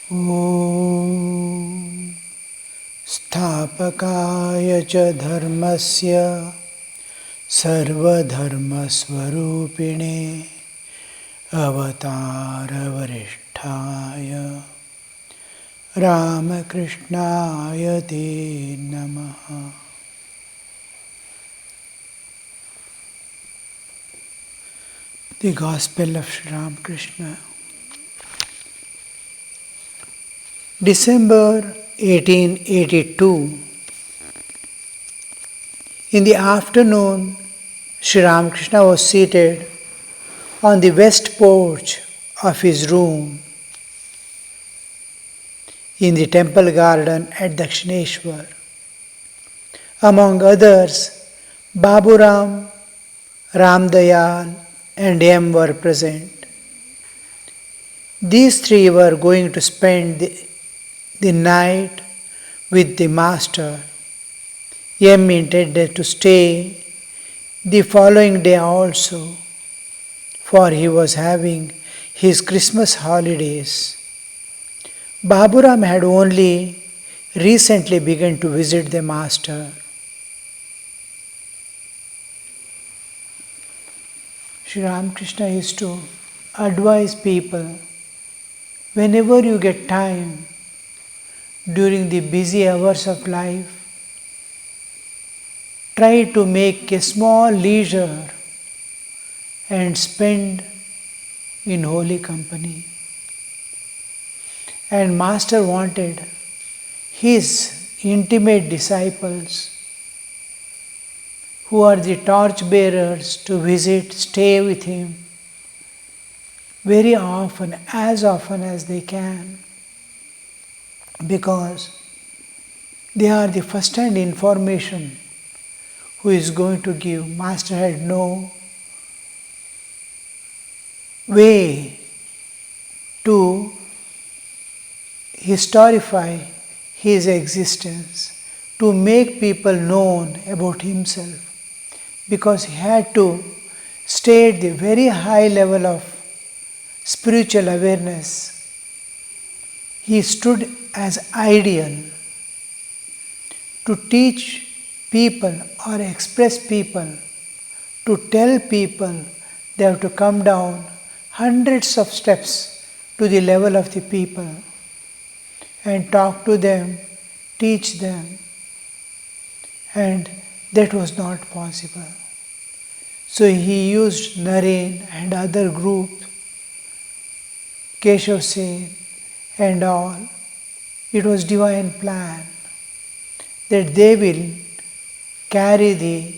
Om Sthapakaya cha dharmasya sarvadharmasvarupine avatara varisthaya Ramakrishnaya te namaha. The Gospel of Sri Ramakrishna, December 1882. In the afternoon, Sri Ramakrishna was seated on the west porch of his room in the temple garden at Dakshineshwar. Among others, Baburam, Ramdayal and M were present. These three were going to spend the night with the master. M intended to stay the following day also, for he was having his Christmas holidays. Baburam had only recently begun to visit the master. Sri Ramakrishna used to advise people, whenever you get time during the busy hours of life, try to make a small leisure and spend in holy company. And Master wanted his intimate disciples, who are the torch bearers, to visit, stay with him very often as they can, because they are the first-hand information who is going to give. Master had no way to historify his existence, to make people known about himself, because he had to stay at the very high level of spiritual awareness. He stood as ideal to teach people or express people, to tell people they have to come down hundreds of steps to the level of the people and talk to them, teach them. And that was not possible. So he used Naren and other groups, Keshav Sen and all. It was divine plan that they will carry the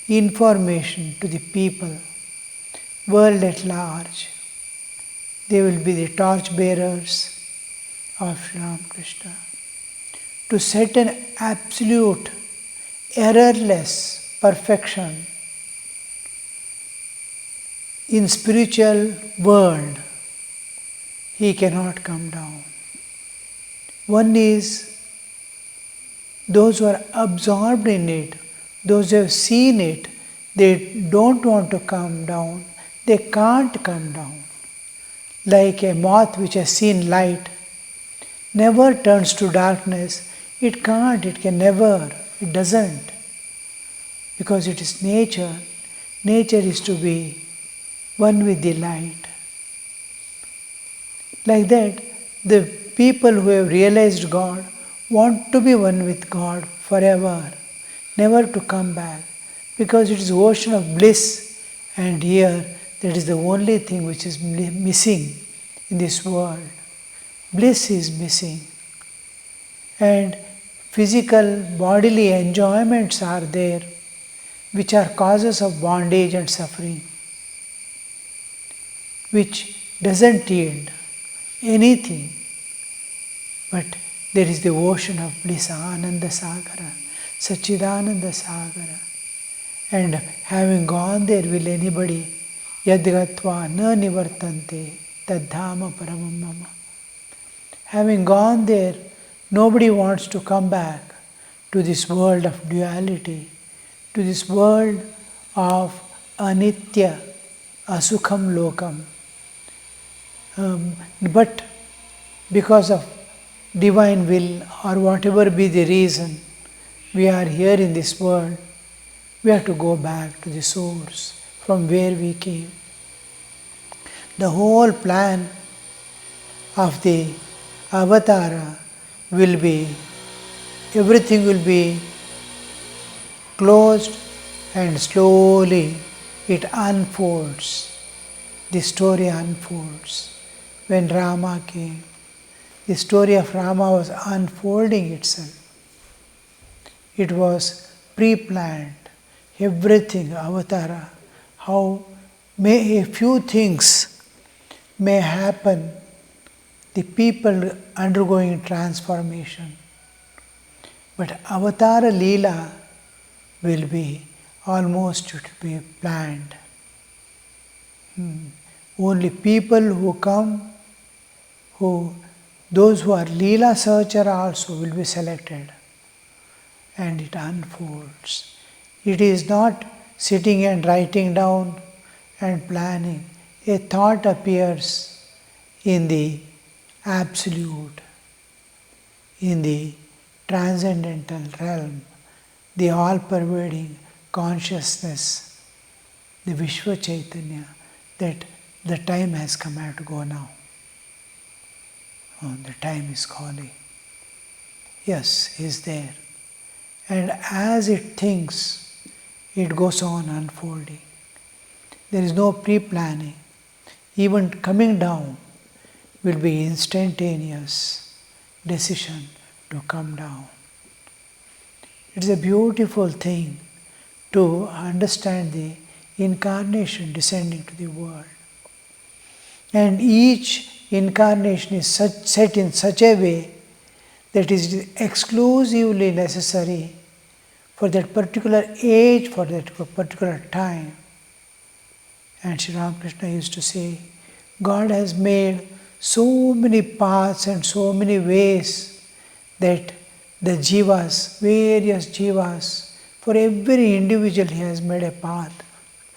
information to the people, world at large. They will be the torch bearers of Sri Ramakrishna, to set an absolute, errorless perfection in spiritual world. He cannot come down. One is those who are absorbed in it, those who have seen it, they don't want to come down. They can't come down. Like a moth which has seen light, never turns to darkness. It can't, it can never, it doesn't. Because it is nature. Nature is to be one with the light. Like that, the people who have realized God want to be one with God forever, never to come back, because it is the ocean of bliss, and here that is the only thing which is missing in this world. Bliss is missing, and physical bodily enjoyments are there, which are causes of bondage and suffering, which doesn't yield anything. But there is the ocean of bliss, Ananda Sagara, Sachidananda Sagara. And having gone there, will anybody, Yadgatva na nivartante tadhama paramam mama. Having gone there, nobody wants to come back to this world of duality, to this world of anitya, asukham lokam. But because of divine will or whatever be the reason we are here in this world, we have to go back to the source from where we came. The whole plan of the avatara will be, everything will be closed and slowly it unfolds. The story unfolds. When Rama came, the story of Rama was unfolding itself. It was pre-planned. Everything, avatara, how may a few things may happen, the people undergoing transformation. But avatara leela will be almost to be planned. Only people who come, those who are leela searcher also will be selected. And it unfolds. It is not sitting and writing down and planning. A thought appears in the absolute, in the transcendental realm, the all-pervading consciousness, the Vishwa Chaitanya, that the time has come, I have to go now. Oh, the time is calling. Yes, he is there. And as it thinks, it goes on unfolding. There is no pre-planning. Even coming down will be instantaneous decision to come down. It's a beautiful thing to understand the incarnation descending to the world. And each incarnation is set in such a way that is exclusively necessary for that particular age, for that particular time. And Sri Ramakrishna used to say, God has made so many paths and so many ways that the jivas, various jivas, for every individual He has made a path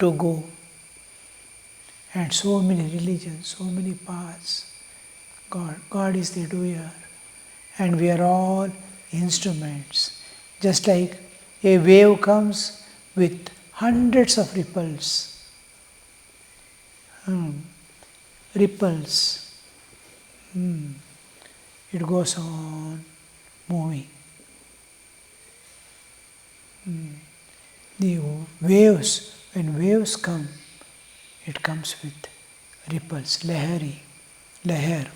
to go. And so many religions, so many paths. God is the doer. And we are all instruments. Just like a wave comes with hundreds of ripples. Ripples. It goes on moving. The waves, when waves come, it comes with ripples, lahari, lahar.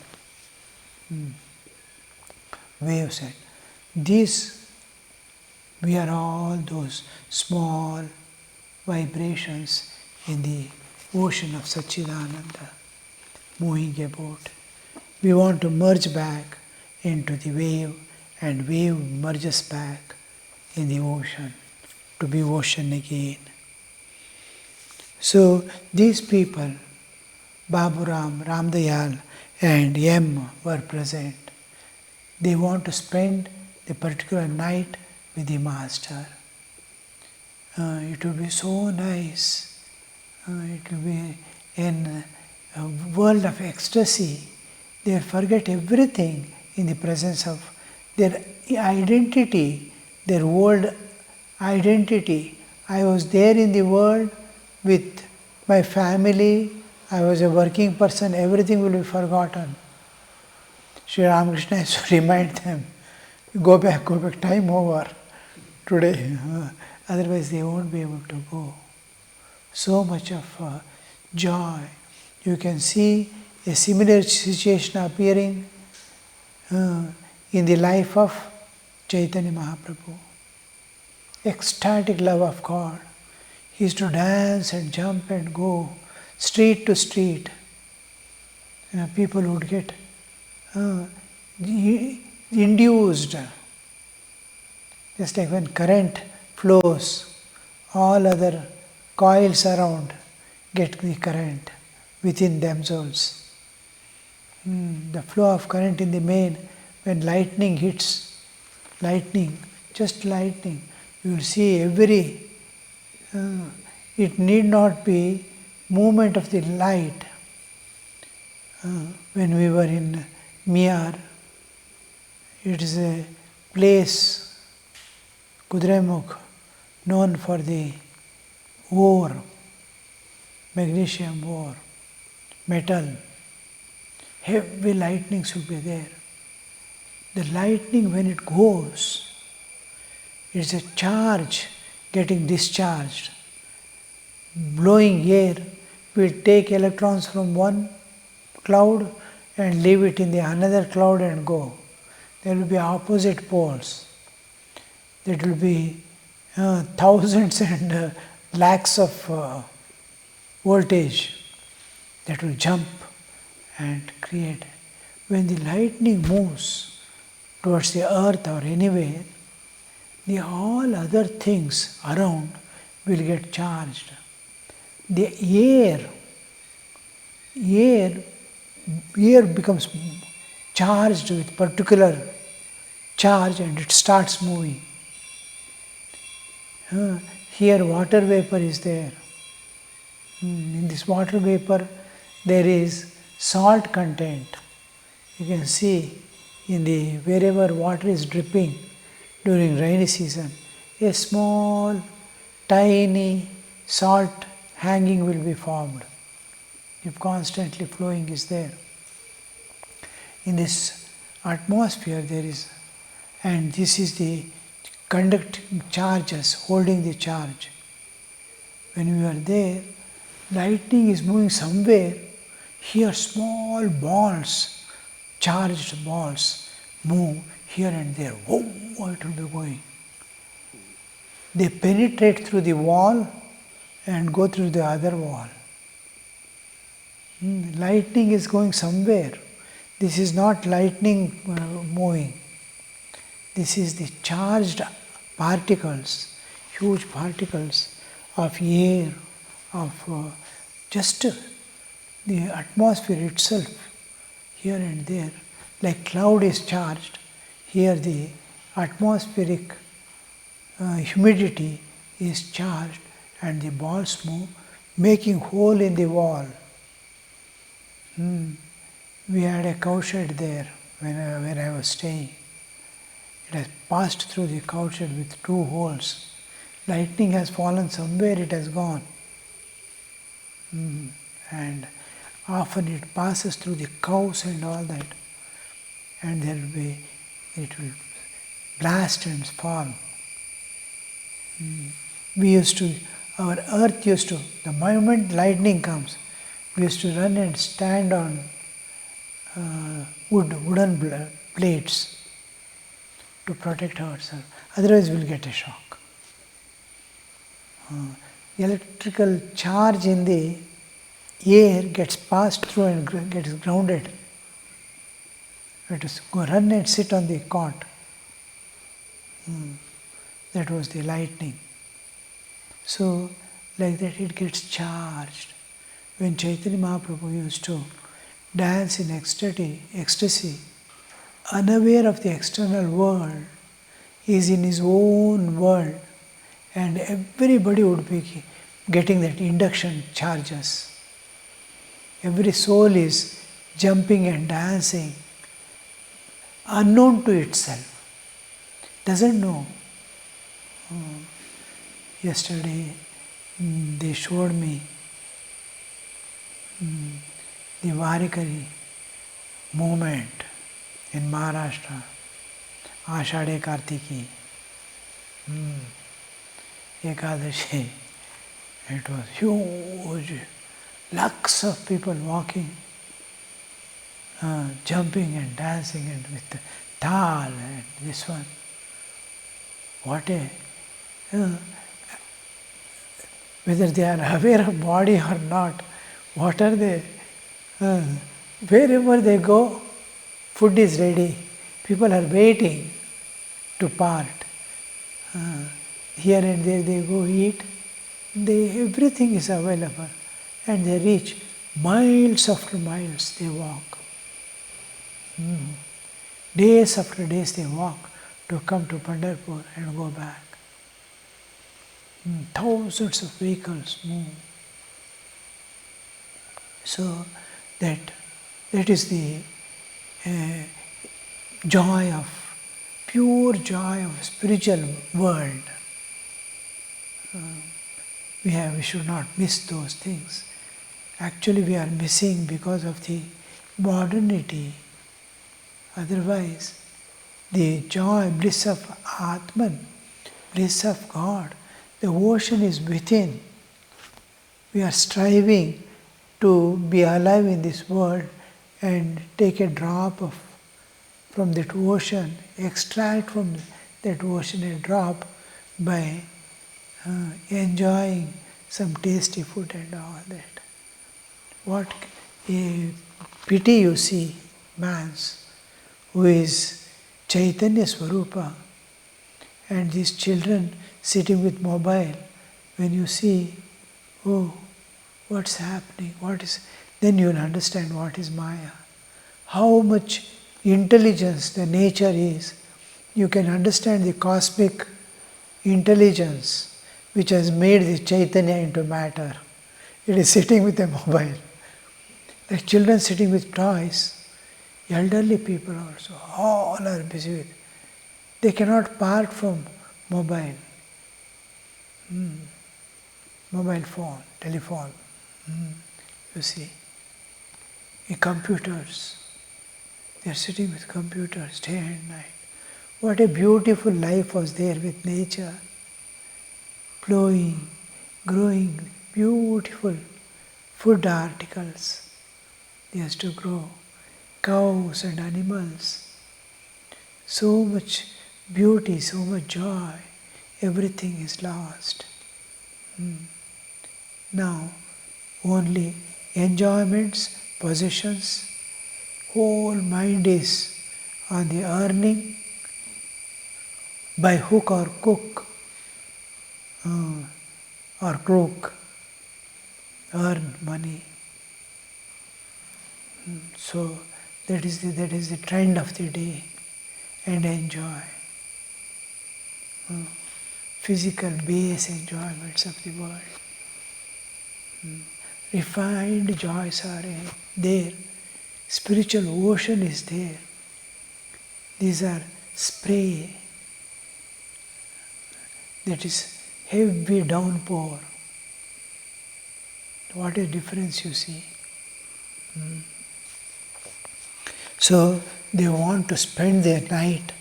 Waves. And these, we are all those small vibrations in the ocean of Satchidananda, moving about. We want to merge back into the wave, and wave merges back in the ocean, to be ocean again. So these people, Baburam, Ramdayal and M were present. They want to spend the particular night with the Master. It will be so nice. It will be in a world of ecstasy. They will forget everything in the presence of their identity, their world identity. I was there in the world with my family. I was a working person. Everything will be forgotten. Sri Ramakrishna has to remind them, go back, time over today. Otherwise they won't be able to go. So much of joy. You can see a similar situation appearing in the life of Chaitanya Mahaprabhu. Ecstatic love of God. He used to dance and jump and go street to street. People would get induced. Just like when current flows, all other coils around get the current within themselves. The flow of current in the main, when lightning hits, just lightning, you will see it need not be movement of the light. When we were in Miyar. It is a place, Kudremukh, known for the ore, magnesium ore, metal. Heavy lightning should be there. The lightning, when it goes, it's a charge getting discharged. Blowing air will take electrons from one cloud and leave it in the another cloud and go. There will be opposite poles. There will be thousands and lakhs of voltage that will jump and create. When the lightning moves towards the earth or anywhere, the all other things around will get charged. The air becomes charged with particular charge and it starts moving. Here water vapor is there. In this water vapor there is salt content. You can see in the wherever water is dripping during rainy season, a small tiny salt hanging will be formed if constantly flowing is there. In this atmosphere there is, and this is the conducting charges holding the charge. When we are there, lightning is moving somewhere, here small balls, charged balls move here and there. Whoa, it will be going. They penetrate through the wall and go through the other wall. Lightning is going somewhere. This is not lightning moving. This is the charged particles, huge particles of air, of just the atmosphere itself, here and there. Like cloud is charged, here the atmospheric humidity is charged and the balls move, making hole in the wall. We had a cowshed there when I was staying. It has passed through the cowshed with 2 holes. Lightning has fallen somewhere, it has gone. And often it passes through the cows and all that. And it will blast and form. Our earth used to, the moment lightning comes, we used to run and stand on wooden plates to protect ourselves. Otherwise we'll get a shock. Electrical charge in the air gets passed through and gets grounded. Let us go run and sit on the cot. That was the lightning. So, like that it gets charged. When Chaitanya Mahaprabhu used to dance in ecstasy, unaware of the external world, he is in his own world, and everybody would be getting that induction charges. Every soul is jumping and dancing, unknown to itself, doesn't know. Yesterday they showed me the Varikari movement in Maharashtra, Ashade Kartiki, Ekadashi. It was huge, lakhs of people walking, jumping and dancing, and with the tal and this one. What a whether they are aware of body or not, what are they? Wherever they go, food is ready. People are waiting to part. Here and there they go eat. Everything is available. And they reach miles after miles they walk. Days after days they walk to come to Pandharpur and go back. Thousands of vehicles move. So that is the joy of, pure joy of spiritual world. We should not miss those things. Actually, we are missing because of the modernity. Otherwise, the joy, bliss of Atman, bliss of God, the ocean is within. We are striving to be alive in this world and take a drop from that ocean, extract from that ocean a drop by enjoying some tasty food and all that. What a pity you see, man's, who is Chaitanya Swarupa, and these children sitting with mobile. When you see, oh, what's happening, then you will understand what is Maya. How much intelligence the nature is. You can understand the cosmic intelligence which has made the Chaitanya into matter. It is sitting with a mobile. Like children sitting with toys, elderly people also, all are busy with. They cannot part from mobile. Mobile phone, telephone. You see. The computers. They are sitting with computers day and night. What a beautiful life was there with nature. Flowing, growing, beautiful food articles. They used to grow. Cows and animals. So much beauty, so much joy. Everything is lost. Now, only enjoyments, possessions, whole mind is on the earning by hook or crook, or crook, earn money. So that is the trend of the day, and enjoy. Physical base enjoyments of the world. Refined joys are there. Spiritual ocean is there. These are spray. That is heavy downpour. What a difference you see. So they want to spend their night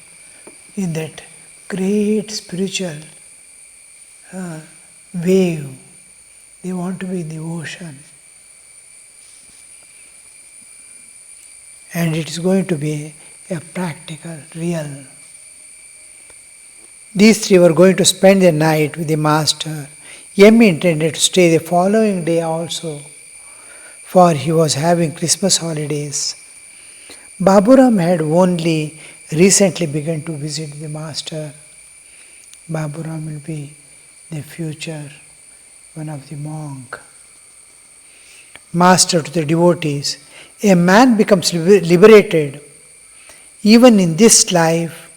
in that great spiritual wave. They want to be in the ocean. And it is going to be a practical, real. These three were going to spend the night with the master. Yemi intended to stay the following day also, for he was having Christmas holidays. Baburam had only recently begun to visit the master. Baburam will be the future one of the monk. Master to the devotees. A man becomes liberated even in this life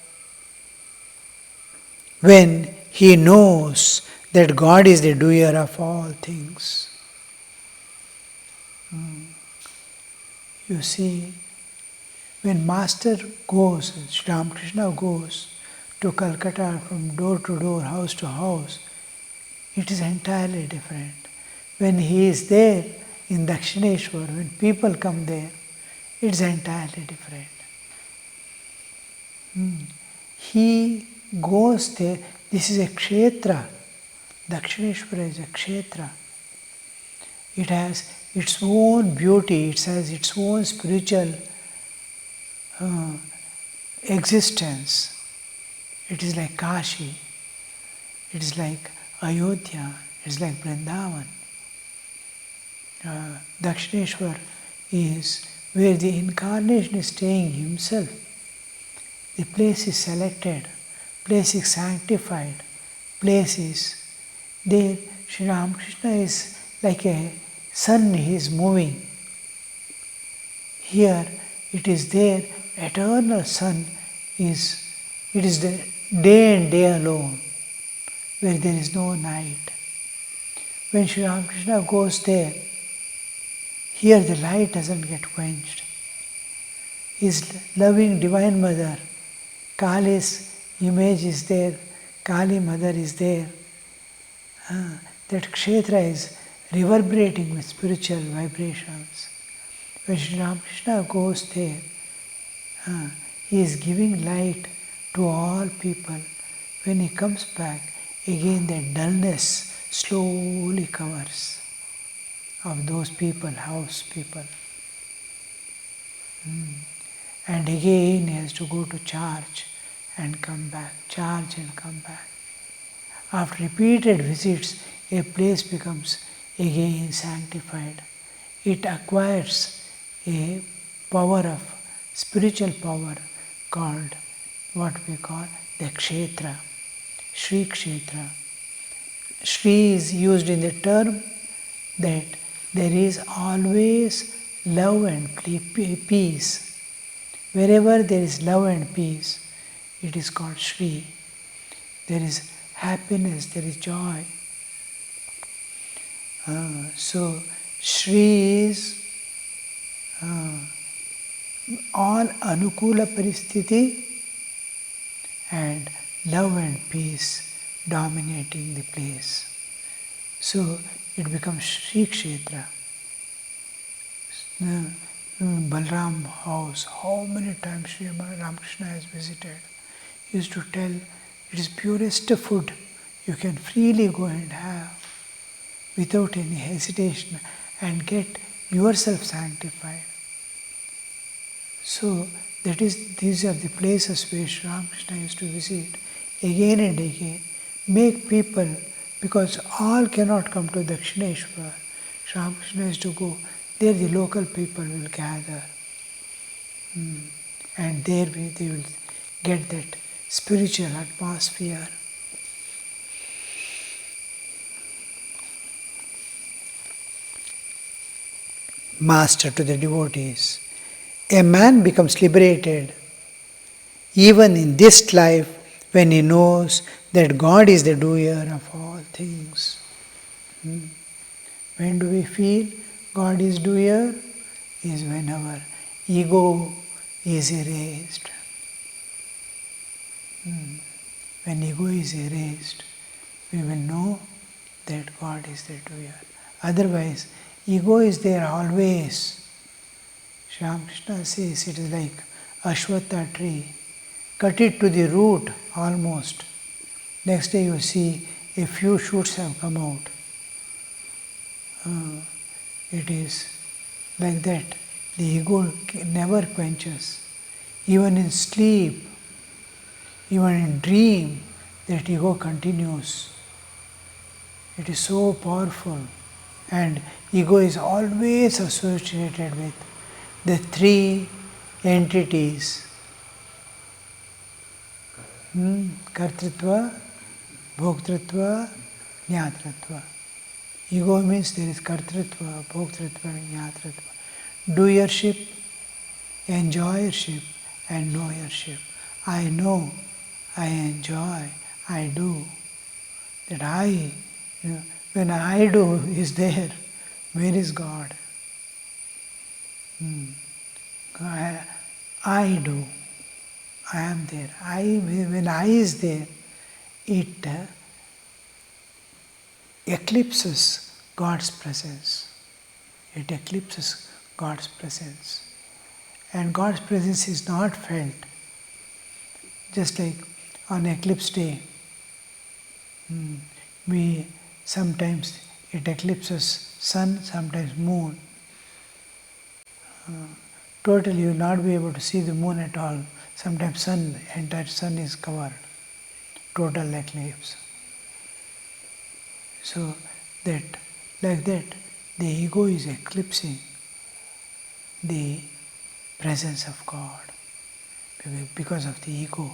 when he knows that God is the doer of all things. You see, when Master goes, Sri Ramakrishna goes to Calcutta from door to door, house to house, it is entirely different. When he is there in Dakshineshwar, when people come there, it is entirely different. He goes there, this is a kshetra. Dakshineshwara is a kshetra. It has its own beauty, it has its own spiritual existence. It is like Kashi, it is like Ayodhya, it is like Vrindavan. Dakshineshwar is where the incarnation is staying himself. The place is selected, place is sanctified, place is there. Sri Ramakrishna is like a sun, he is moving. Here it is there, eternal sun is, it is the day and day alone, where there is no night. When Sri Ramakrishna goes there, here the light doesn't get quenched. His loving Divine Mother, Kali's image is there, Kali Mother is there. That Kshetra is reverberating with spiritual vibrations. When Sri Ramakrishna goes there, he is giving light to all people. When he comes back, again that dullness slowly covers of those people, house people. And again he has to go to charge and come back, charge and come back. After repeated visits, a place becomes again sanctified. It acquires a power of spiritual power called what we call the Kshetra, Shri Kshetra. Shri is used in the term that there is always love and peace. Wherever there is love and peace, it is called Shri. There is happiness, there is joy. So Shri is all anukula paristhiti and love and peace dominating the place. So it becomes Shri Kshetra. Balram house, how many times Sri Ramakrishna has visited. He used to tell, it is purest food you can freely go and have without any hesitation and get yourself sanctified. So these are the places where Sri Ramakrishna used to visit again and again, make people, because all cannot come to Dakshineshwar. Sri Ramakrishna used to go, there the local people will gather. And there they will get that spiritual atmosphere. Master to the devotees. A man becomes liberated even in this life when he knows that God is the doer of all things. When do we feel God is doer? Is when our ego is erased. When ego is erased, we will know that God is the doer. Otherwise, ego is there always. Sri Ramakrishna says it is like Ashwatha tree. Cut it to the root almost. Next day you see a few shoots have come out. It is like that. The ego never quenches. Even in sleep, even in dream, that ego continues. It is so powerful. And ego is always associated with the three entities. Kartritva, Bhoktritva, Jnatritva. Ego means there is Kartritva, Bhoktritva and Jnatritva. Doership, enjoyership and knowership. I know, I enjoy, I do. That I, when I do is there, where is God? I do, I am there. When I is there, it eclipses God's presence. It eclipses God's presence. And God's presence is not felt. Just like on eclipse day, we sometimes it eclipses sun, sometimes moon. Totally you will not be able to see the moon at all. Sometimes entire sun is covered. Total eclipse. So that, like that, the ego is eclipsing the presence of God. Because of the ego,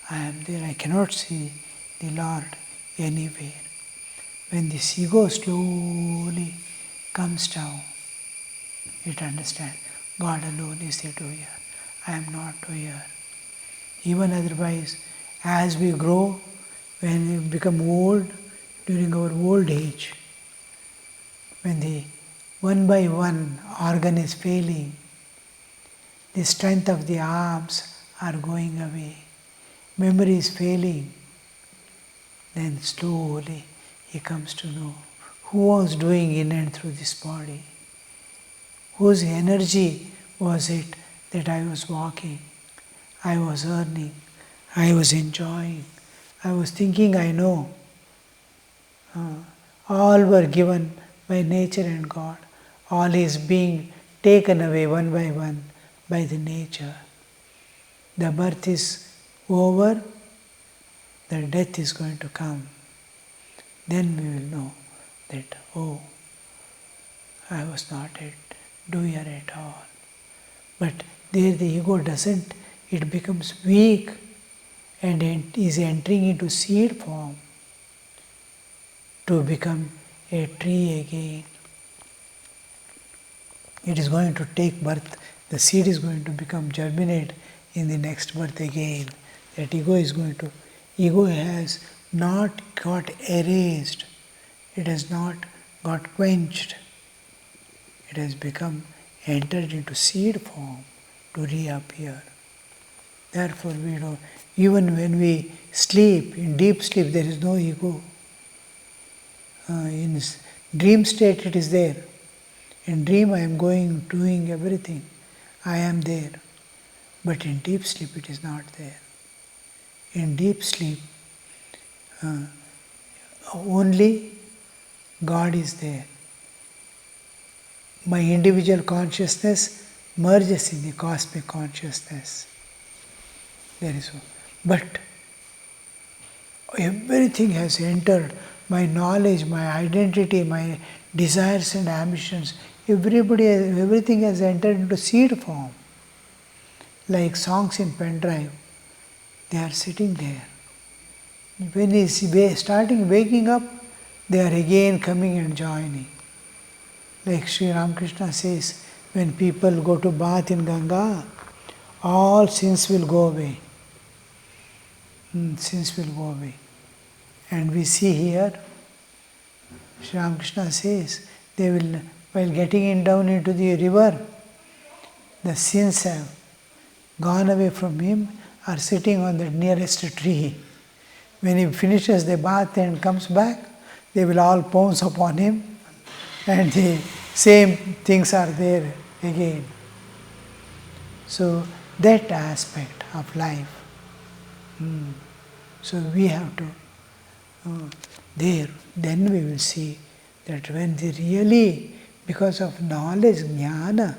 I am there, I cannot see the Lord anywhere. When this ego slowly comes down, it understands God alone is the doer. I am not doer. Even otherwise, as we grow, when we become old, during our old age, when the one by one organ is failing, The strength of the arms are going away. Memory is failing. Then slowly he comes to know who was doing in and through this body. Whose energy was it that I was walking, I was earning, I was enjoying, I was thinking I know. All were given by nature and God. All is being taken away one by one by the nature. The birth is over, the death is going to come. Then we will know that, oh, I was not a doer at all. But there the ego doesn't, it becomes weak and is entering into seed form to become a tree again. It is going to take birth, the seed is going to become germinate in the next birth again. That ego has not got erased, it has not got quenched. It has become entered into seed form to reappear. Therefore we know, even when we sleep, in deep sleep there is no ego. In dream state it is there. In dream I am doing everything. I am there. But in deep sleep it is not there. In deep sleep only God is there. My individual consciousness merges in the cosmic consciousness. There is one. But everything has entered, my knowledge, my identity, my desires and ambitions, everything has entered into seed form. Like songs in pen drive, they are sitting there. When he is starting waking up, they are again coming and joining. Like Sri Ramakrishna says, when people go to bath in Ganga, all sins will go away. Sins will go away. And we see here, Sri Ramakrishna says, they will, while getting down into the river, the sins have gone away from him, are sitting on the nearest tree. When he finishes the bath and comes back, they will all pounce upon him, and the same things are there again. So that aspect of life, so we have to, then we will see that when they really, because of knowledge, jnana,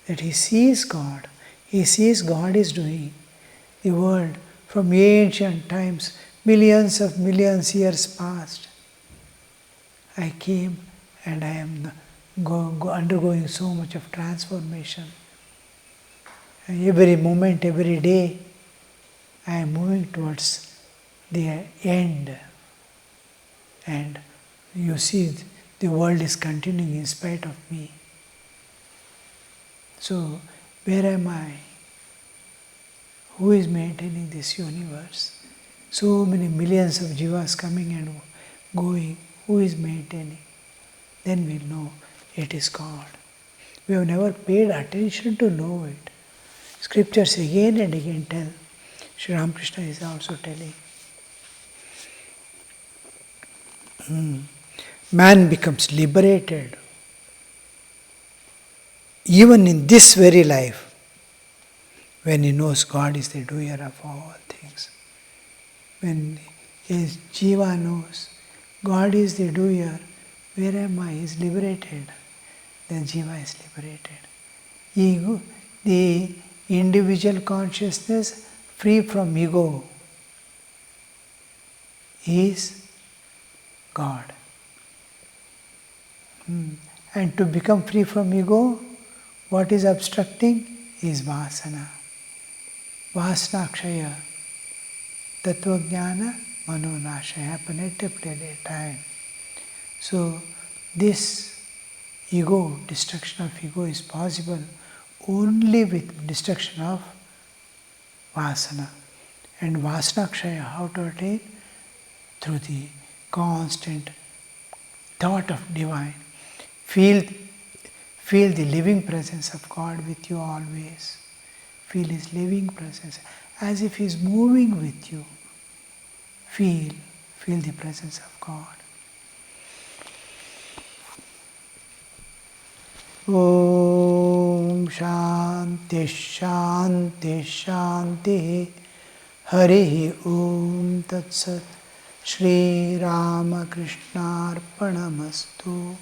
that he sees God is doing the world from ancient times, millions years past. I came and I am undergoing so much of transformation. Every moment, every day, I am moving towards the end. And you see, the world is continuing in spite of me. So, where am I? Who is maintaining this universe? So many millions of jivas coming and going. Who is maintaining? Then we'll know it is God. We have never paid attention to know it. Scriptures again and again tell. Sri Ramakrishna is also telling. Man becomes liberated even in this very life when he knows God is the doer of all things. When his jiva knows God is the doer, where am I? He is liberated. The jiva is liberated. Ego, the individual consciousness free from ego is God. And to become free from ego, what is obstructing is vasana. Vasana kshaya, tattva jnana, mano nashaya, happen at a time. So this ego, destruction of ego is possible only with destruction of vasana. And vasana kshaya, how to attain? Through the constant thought of divine. Feel the living presence of God with you always. Feel His living presence, as if He is moving with you. Feel the presence of God. Om Shanti Shanti Shanti Harihi Om Tat Sat Shri Ramakrishna Arpanamastu.